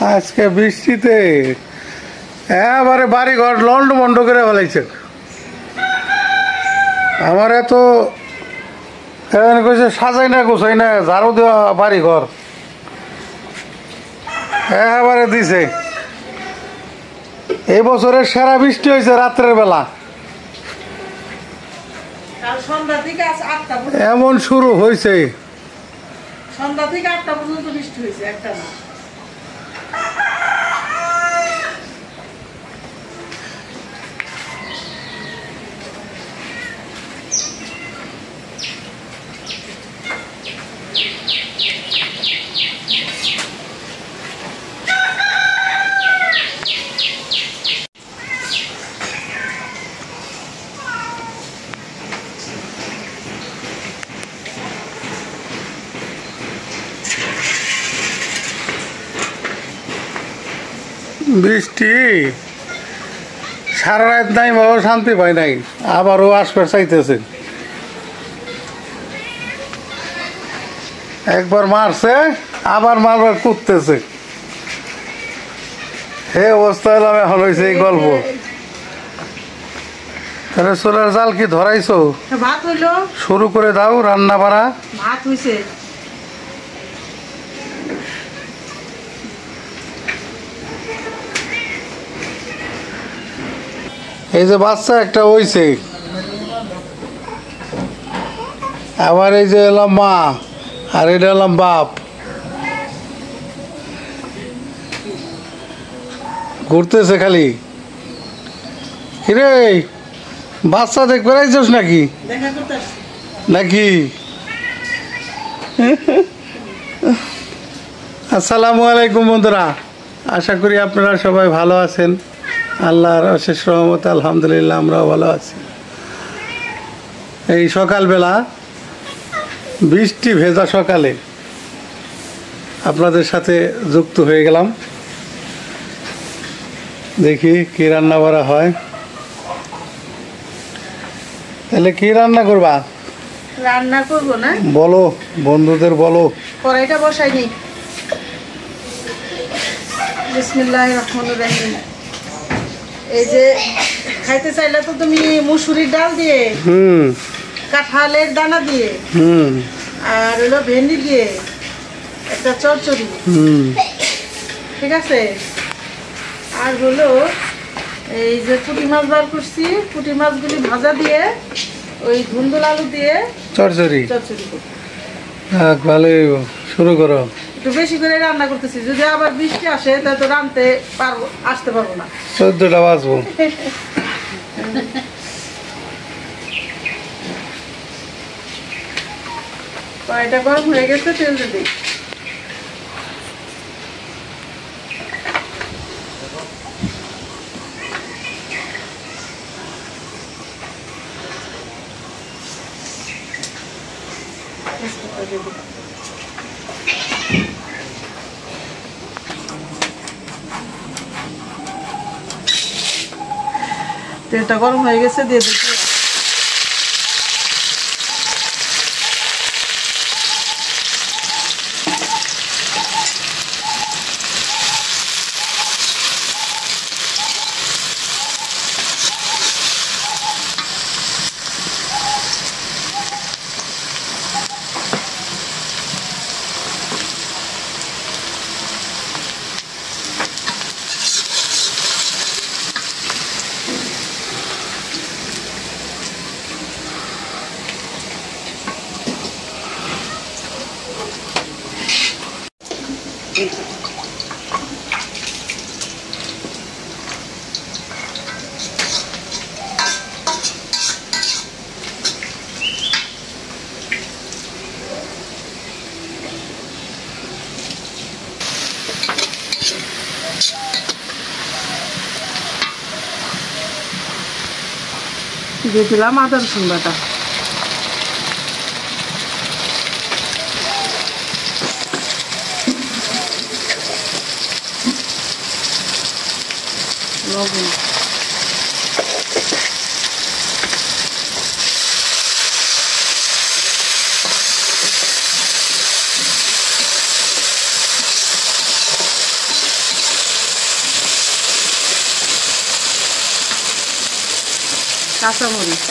আজকে বৃষ্টিতে এবারে বাড়ি ঘর লন্ড বন্ড করে ফেলাইছে। আমার এত কইছে সাজাই না গোছাই না, ঝাড়ু দেওয়া বাড়ি ঘর এবারে দিছে। এই বছরের সেরা বৃষ্টি হয়েছে রাত্রের বেলা, এমন শুরু হয়েছে সন্ধ্যা থেকে 8টা পর্যন্ত বৃষ্টি হয়েছে, একটা না। বৃষ্টি সারা রাত নাই, বাবা শান্তি পাই নাই, আবারও আসবে চাইতেছে। একবার মারছে আবার মারবার করতেছে, হে অবস্থা এলাম এখন হয়েছে এই গল্প। তাহলে সোলার জাল কি ধরাইছো? ভাত হইলো, শুরু করে দাও রান্না বাড়া। ভাত হইছে। এই যে বাচ্চা একটা হইছে, আবার এই যে এলাম মা, আর এটা এলাম বাপ, ঘুরতেছে খালি। কিরে বাচ্চা দেখ বেড়াইছিস নাকি নাকি? আসসালামু আলাইকুম বন্ধুরা, আশা করি আপনারা সবাই ভালো আছেন। আল্লাহর অশেষ রহমতে আলহামদুলিল্লাহ আমরাও ভালো আছি। এই সকালবেলা বৃষ্টি ভেজা সকালে আপনাদের সাথে যুক্ত হয়ে গেলাম, দেখি কি রান্না করা হয়। তাহলে কি রান্না করবা? রান্না করবো না, বলো বন্ধুদের বলো। কড়াইটা বসাই নি। বিসমিল্লাহির রহমানির রহিম। এই যে খাইতে চাইলে তো তুমি মুসুরির ডাল দিয়ে, কাঁঠালের দানা দিয়ে, আর হলো ভেন্ডি দিয়ে একটা চচ্চড়ি, ঠিক আছে। আর হলো এই যে পুঁটি মাছ বার করছি, পুঁটি মাছগুলি ভাজা দিয়ে ওই ধুন্দুল আলু দিয়ে চচ্চড়ি। চচ্চড়ি ভালোই, শুরু করো। একটু বেশি করে রান্না করতেছি, যদি আবার বৃষ্টি আসে তাহলে তো রাঁধতে পারবো, আসতে পারবো না। 14টা বাজবো। কড়াইটা গরম হয়ে গেছে, তেল দিয়ে দিই। তেলটা গরম হয়ে গেছে, দিয়ে দিচ্ছি। দিয়ে দিলাম আদা রসুন বাটা, লবণ, কাঁচামরিচ,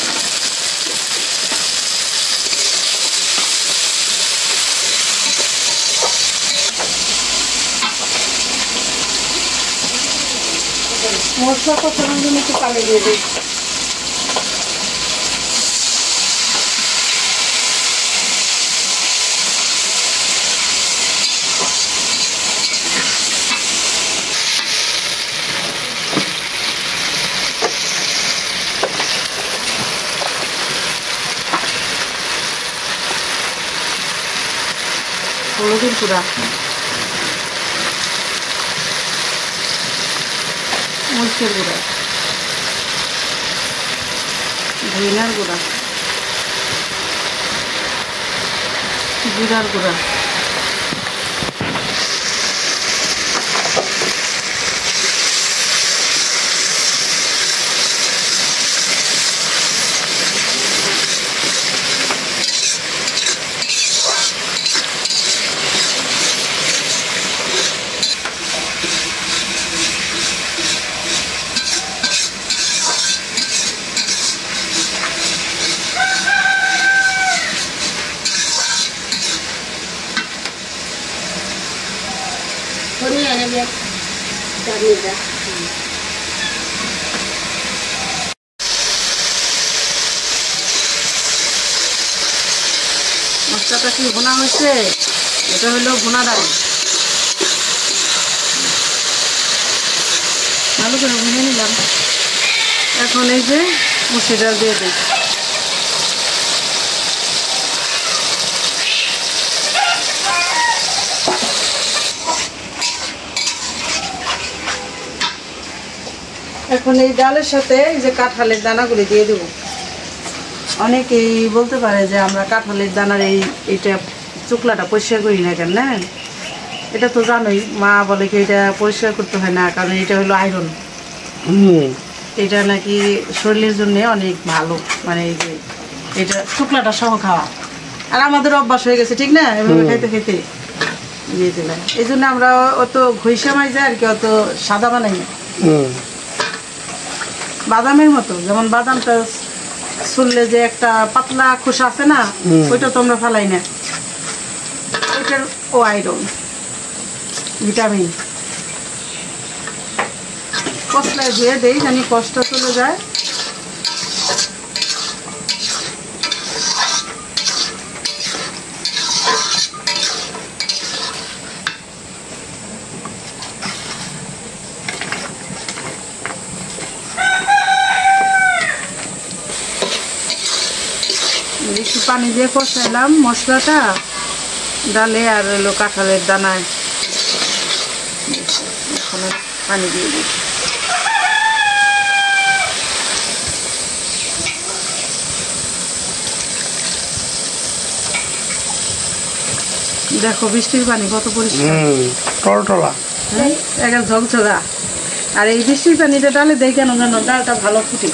মশলা কষানোর জন্য একটু পানি দিয়ে দিই। হলুদের গুঁড়া, মরিচের গুঁড়া, ধনিয়ার গুঁড়া, জিরার গুঁড়া, মশলাটা কি ভুনা হয়েছে? এটা হলো ভুনা ডাল, ভালো করে ভুনে নিলাম। এখন এই যে মুসুর ডাল দিয়ে দিই। এখন এই ডালের সাথে এই যে কাঁঠালের দানাগুলি দিয়ে দেবো। অনেকেই বলতে পারে যে আমরা কাঁঠালের দানার এইটা চুকলাটা পরিষ্কার করি না কেন, না? এটা তো জানোই, মা বলে কি এটা পরিষ্কার করতে হয় না, কারণ এটা হলো আয়রন। এটা নাকি শরীরের জন্য অনেক ভালো, মানে এই যে এটা চুকলাটা সহ খাওয়া। আর আমাদের অভ্যাস হয়ে গেছে, ঠিক না? এভাবে খাইতে খাইতে দিয়ে দিলাম। এই জন্য আমরা অত ঘষা মাইজা আর কি অত সাদা বানাই না, বাদামের মতো। যেমন বাদামটা ছুললে যে একটা পাতলা খোসা আছে না, ওইটা তো আমরা ফেলাই না। ওইটার ও আয়রন, ভিটামিন। কষলায় ধুয়ে দেই, জানি কষ্ট চলে যায়। একটু পানি দিয়ে কষাইলাম মশলাটা ডালে আর হলো কাঁঠালের দানায়। এখন পানি দিয়ে দিই। দেখো বৃষ্টির পানি কত পরিষ্কার, টলটলা, একদম ঝকঝকা। আর এই বৃষ্টির পানিটা ডালে দেয় কেন জানো? ডালটা ভালো ফুটে।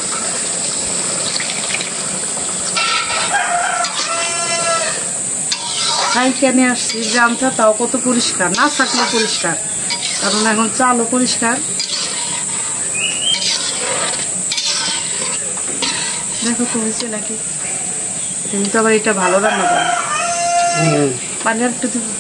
সাইকেল নিয়ে আসছি জামটা, তাও কত পরিষ্কার, না থাকলে পরিষ্কার, কারণ এখন চালও পরিষ্কার। দেখো তো হয়েছে নাকি? তুমি তো আবার এটা ভালো রান্না করো। পানি আর একটু দেবো?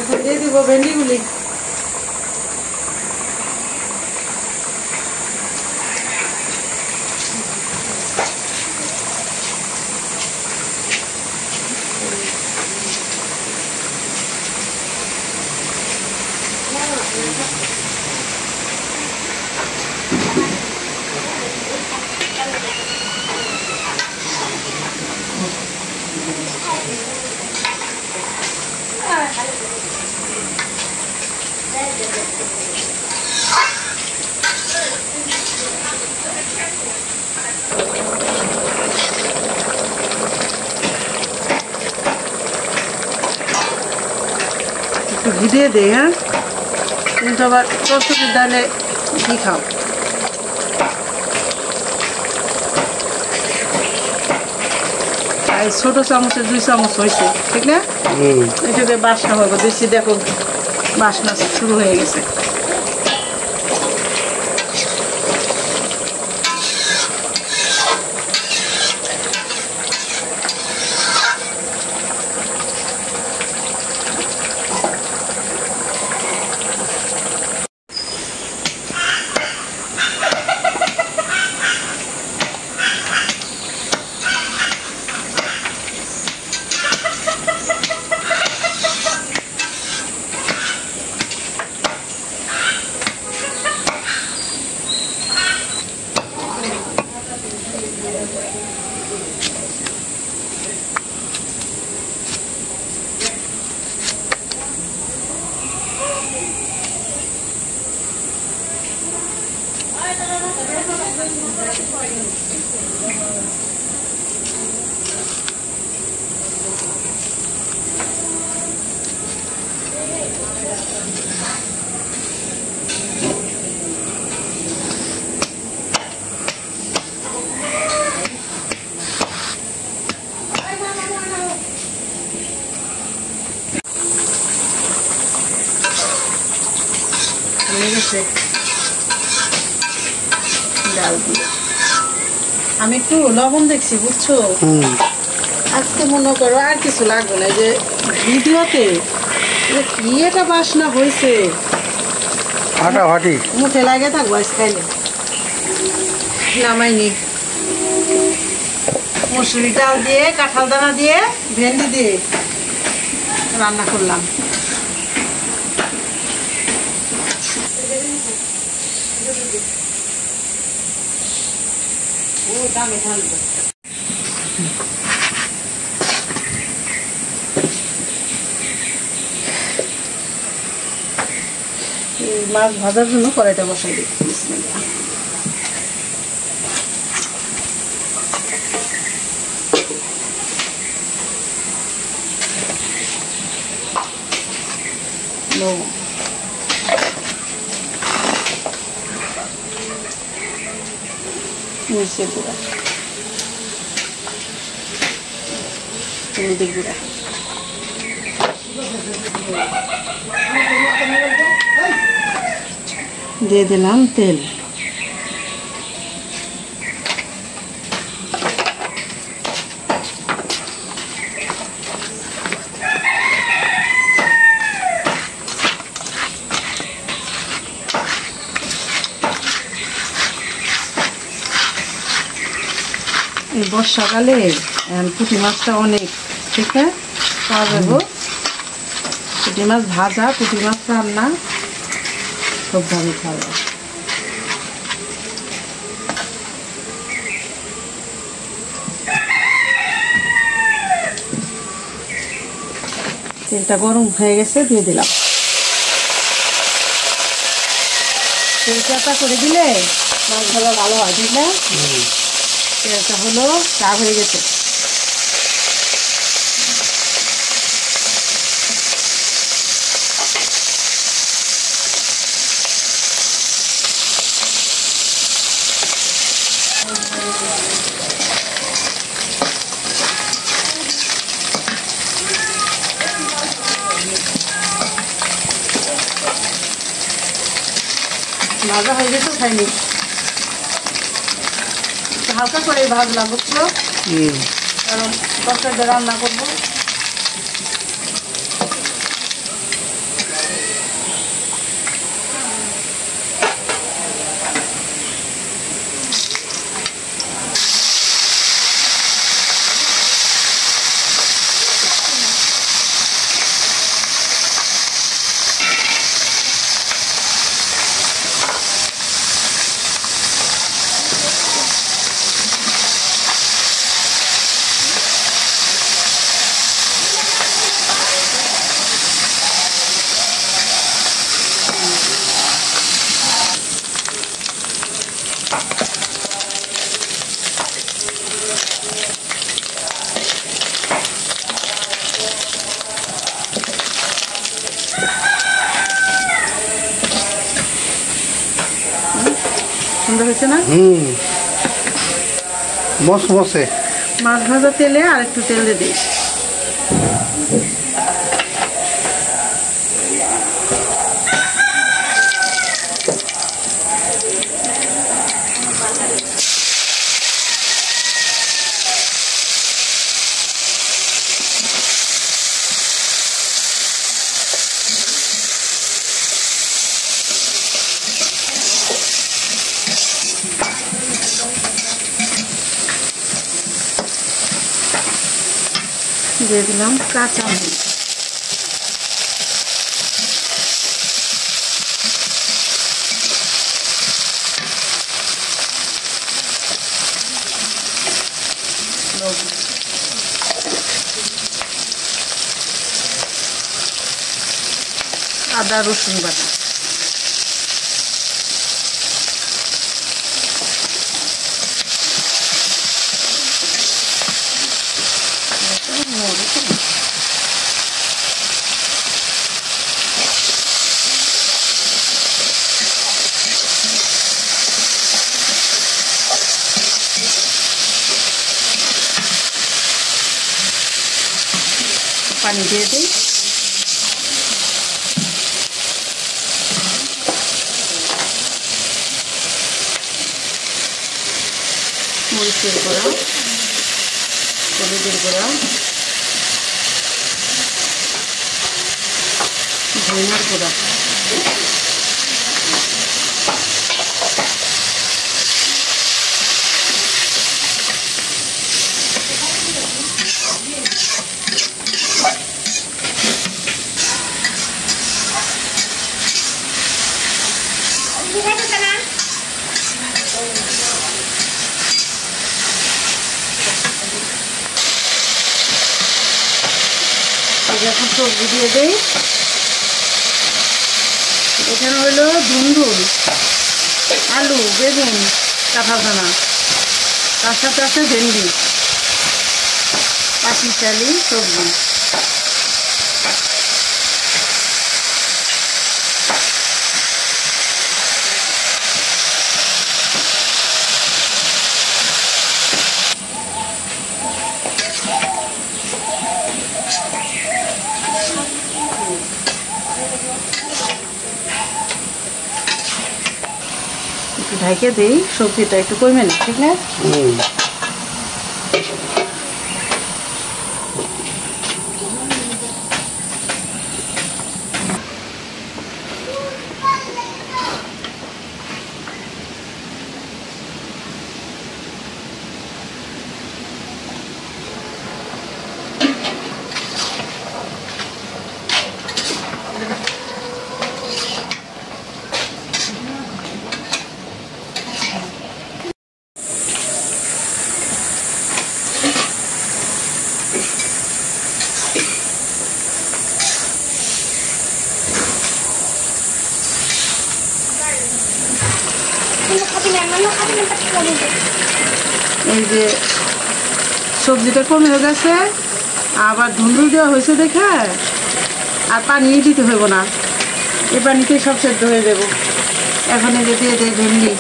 এখন দিয়ে দিব ভেন্ডিগুলি। একটু ঘি দিয়ে দে, হ্যাঁ? তুমি তো আবার চচ্চড়ির ডালে ঘি খাও। আর ছোট চামচের 2 চামচ হয়েছে, ঠিক না? এটাকে বাসনা হবে বেশি। দেখো বাসনা শুরু হয়ে গেছে। ডাল দিয়ে আমি একটু লবণ দেখছি, বুঝছো? আজকে মনে করো আর কিছু লাগবে না। যে ভিডিওতে কি একটা বাসনা হয়েছে, মুখে লাগে থাকবো আজ খাইলে। নামাইনি, মসুরি ডাল দিয়ে, কাঁঠাল দানা দিয়ে, ভেন্ডি দিয়ে রান্না করলাম। মাছ ভাজার জন্য কড়াইটা বসাই দিই। বিসমিল্লাহ। মরিচের গুঁড়া, হলুদের গুঁড়া, দিয়ে দিলাম তেল। এই বর্ষাকালে পুঁটি মাছটা অনেক, ঠিক না? পাওয়া যাবো। পুঁটি মাছ ভাজা, পুঁটি মাছ রান্না খুব ভালো খাওয়া। তেলটা গরম হয়ে গেছে, দিয়ে দিলাম। তেল চাপা করে দিলে মাছ ভাজা ভালো হয়, ঠিক না? তেলটা হলো চা হয়ে গেছে। ভাজা হয়ে গেছে, খাইনি। হালকা করে ভাজলাম, বুঝছো? কারণ তরকারিটা রান্না করবো। সুন্দর হয়েছে না? মসমসে। মাছ ভাজা তেলে আর একটু তেল দিয়ে দিই। দিয়ে দিলাম কাঁচা মরিচ। আদা রসুন বাটা। পানি দিয়ে দিই। মরিচের গুঁড়া, হলুদের গুঁড়া, ধনিয়ার গুঁড়া, এখন সবজি দিয়ে দেই। এখানে হলো ধুন্দুল, আলু, বেগুন, কাঁঠাল দানা, তার সাথে আছে ভেন্ডি, পাঁচমিশালি সবজি। ঢাকে দিই, সবজিটা একটু কমে না, ঠিক না? এই যে সবজিটা কমে গেছে, আবার ধুন্দুল দেওয়া হয়েছে দেখে আর পানি দিতে হইব না, এই পানিতেই সব সেদ্ধ হয়ে যাব। এখন এই যে দিয়ে দেয় ভেন্ডি।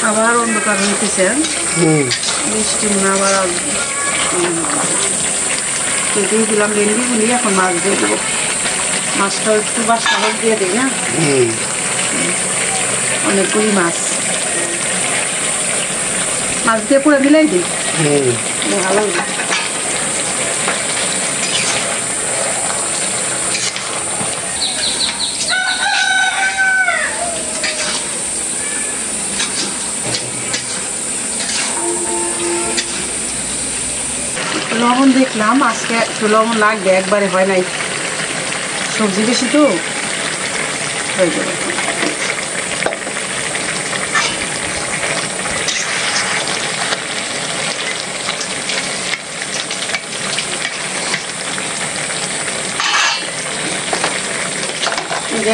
আবার অন্ধকার হইতেছে, বৃষ্টি মনে আবার দিয়ে দিলাম ভেন্ডিগুলি। এখন মাছ দিয়ে দেবো, মাছটাও একটু বাসা হোক দিয়ে দিই না, অনেকগুলি মাছ মাছ দিয়ে পুরো মিলাই দিই, ভালো হবে। লবণ দেখলাম আজকে একটু লবণ লাগবে, একবারে হয় নাই, সবজি বেশি তো। হয়ে যাবে।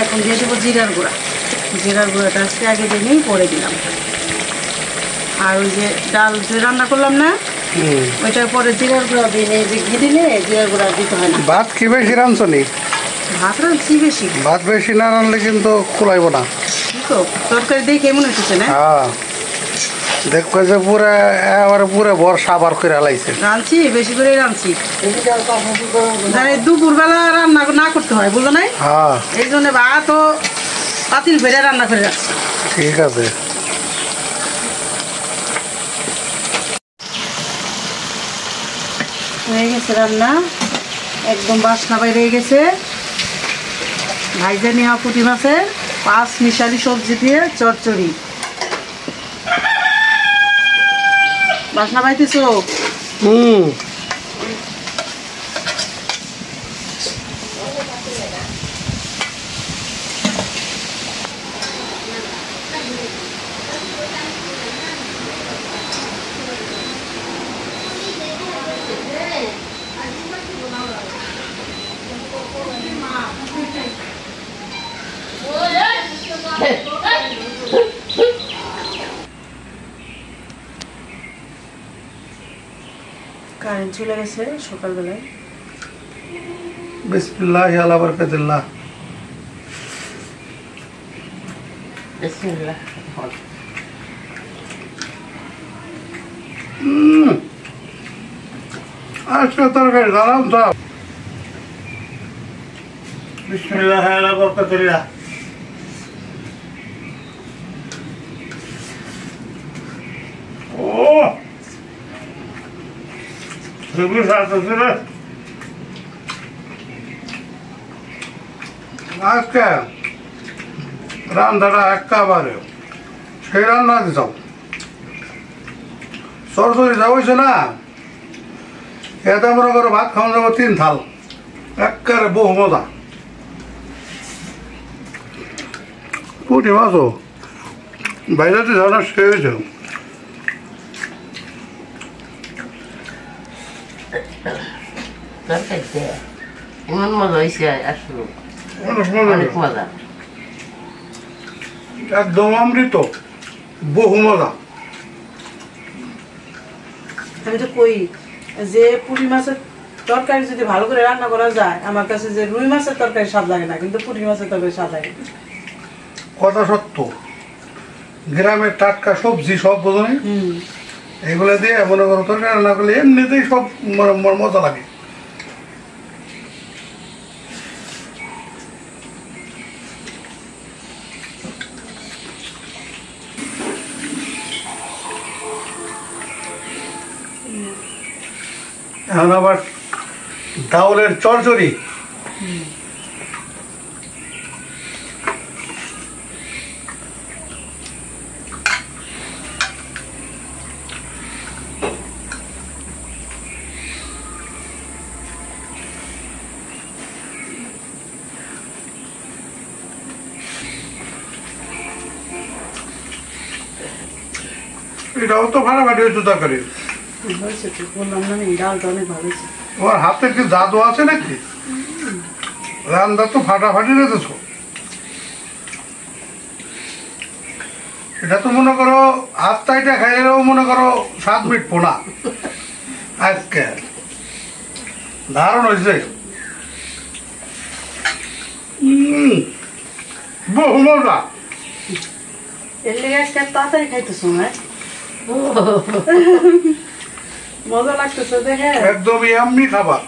এখন দিয়ে দেবো জিরার গুঁড়া। জিরার গুঁড়াটা আজকে আগে দিনেই পরে দিলাম। আর ওই যে ডাল যে রান্না করলাম না, ওইটার পরে জিরার গুঁড়া দিলে, যে ঘি দিলে জিরার গুঁড়া দিতে হয় না। ভাত কি বেশি রাঁধছো নি? ভাত রাঁধছি বেশি। ভাত বেশি না রাঁধলে কিন্তু কুলাইব না। তো তরকারি দেখে মনে হচ্ছে না? হ্যাঁ, দেখো যে পুরো এবারে পুরো বর্ষা আবার করে হালাইছে। রাঁধছি, বেশি করে রাঁধছি, দুপুরবেলা রান্না না করতে হয়, বুঝো নাই? হ্যাঁ, এই জন্য ভাত ও পাতিল ভেড়ে রান্না করে রাখছি। ঠিক আছে। হয়ে গেছে রান্না, একদম বাসনা বাইরে গেছে। ভাইজা নেওয়া পুঁটি মাছের 5 মিশালি সবজি দিয়ে চচ্চড়ি। বাসনা পাইতেছ? কারেন্ট চলে গেছে সকালবেলায়। বিসমিল্লাহ আলা বারাকাতুল্লাহ। বিসমিল্লাহ। আজকে তরকারি দাঁড়াম তো। বিসমিল্লাহ আলা বারাকাতুল্লাহ। ও আজকে রান্নাটা একেবারে সেই রান্না দিতাম। সরসরি যাবইছে না, এতে মনে করো ভাত খাওয়া যাবো 3 থাল, একেবারে বহু মজা। পুঁটি মাছও বাইরে যাও না, সে হয়েছে। এমন মজা হয়েছে আসলে, অনেক মজা, একদম অমৃত, বহু মজা। আমি তো কই যে পুঁটি মাছের তরকারি যদি ভালো করে রান্না করা যায়, আমার কাছে যে রুই মাছের তরকারি স্বাদ লাগে না, কিন্তু পুঁটি মাছের তরকারি স্বাদ লাগে। কথা সত্য, গ্রামের টাটকা সবজি সব বোঝনি, এগুলো দিয়ে মনে করো তরকারি রান্না করলে এমনিতেই সব মজা লাগে। এখন আবার ডাউলের চরচড়ি। এটাও তো ফাটাফাটি হয়েছে তরকারি। হয়েছে তো, বললাম না আমি, ডালটা অনেক ভালো হয়েছে। তোমার হাতে কি জাদু আছে নাকি? রান্না তো ফাটাফাটি রেখেছ। এটা তো মনে করো হাত চাইটা খাইলেও মনে করো 7 মিনিট না। আজকে দারুণ হয়েছে, বহু মজা। এর লেগে আজকে তাড়াতাড়ি খাইতেছো না? মজা লাগতেছে দেখে, একদম এমনি খাবার।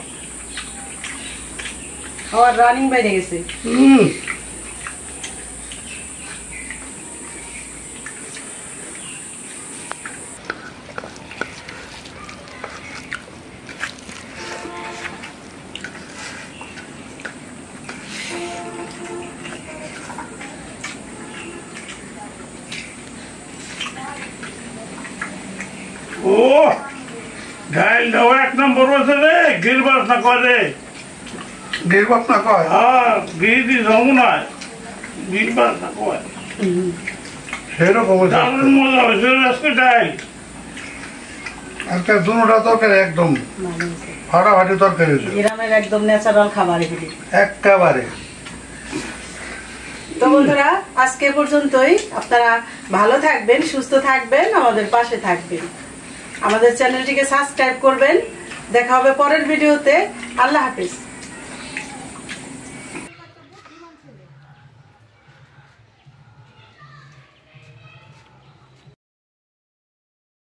খাওয়ার রানিং বাইরে গেছে। ও ডাইলটাও 1 নম্বর হয়েছে রে। গিরবাস না কয় রে, গিরবাস না কয়। হ্যাঁ, গিরি দি জমু নয়, সেরকম একটা দুটা তরকারি একদম ফাটাফাটি তরকারি হয়েছে গ্রামের একদম ন্যাচারাল খাবার এগুলি একেবারে। তো বন্ধুরা আজকে পর্যন্তই। আপনারা ভালো থাকবেন, সুস্থ থাকবেন, আমাদের পাশে থাকবেন, আমাদের চ্যানেলটিকে সাবস্ক্রাইব করবেন। দেখা হবে পরের ভিডিওতে। আল্লাহ হাফেজ।